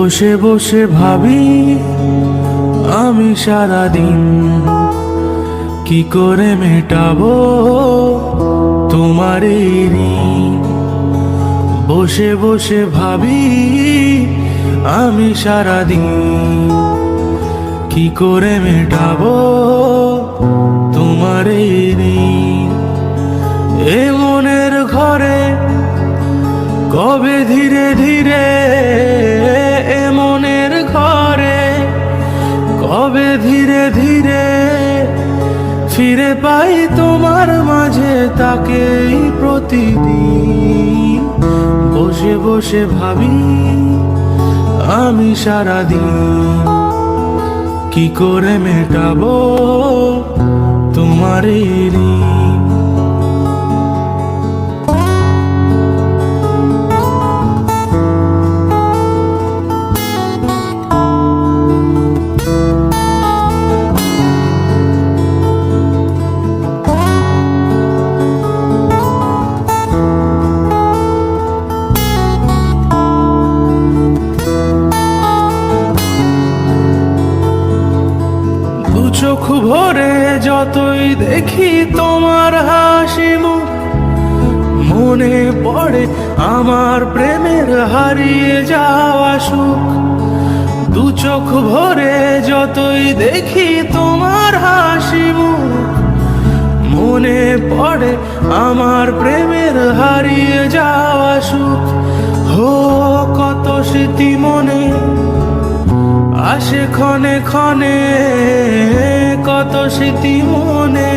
বসে বসে ভাবি আমি সারাদিন কি করে মেটাবো তোমার এই ঋণ। বসে বসে ভাবি আমি সারাদিন কি করে মেটাবো তোমার এই ঋণ। এ মনের ঘরে কবে ধীরে ধীরে, এ মনের ঘরে কবে ধীরে ধীরে ফিরে পাই তোমার মাঝে তাকেই প্রতিদিন। বসে বসে ভাবি আমি সারাদিন কি করে মেটাবো তোমার এই ঋণ। চোখ ভরে যতই দেখি তোমার হাসি মুখ, মনে পড়ে আমার প্রেমের হারিয়ে যাওয়া সুখ। দু চোখ ভরে যতই দেখি তোমার হাসি মুখ, মনে পড়ে আমার প্রেমের হারিয়ে যাওয়া সুখ। হো কত স্মৃতি মনে আসে ক্ষণে ক্ষণে, কত স্মৃতি মনে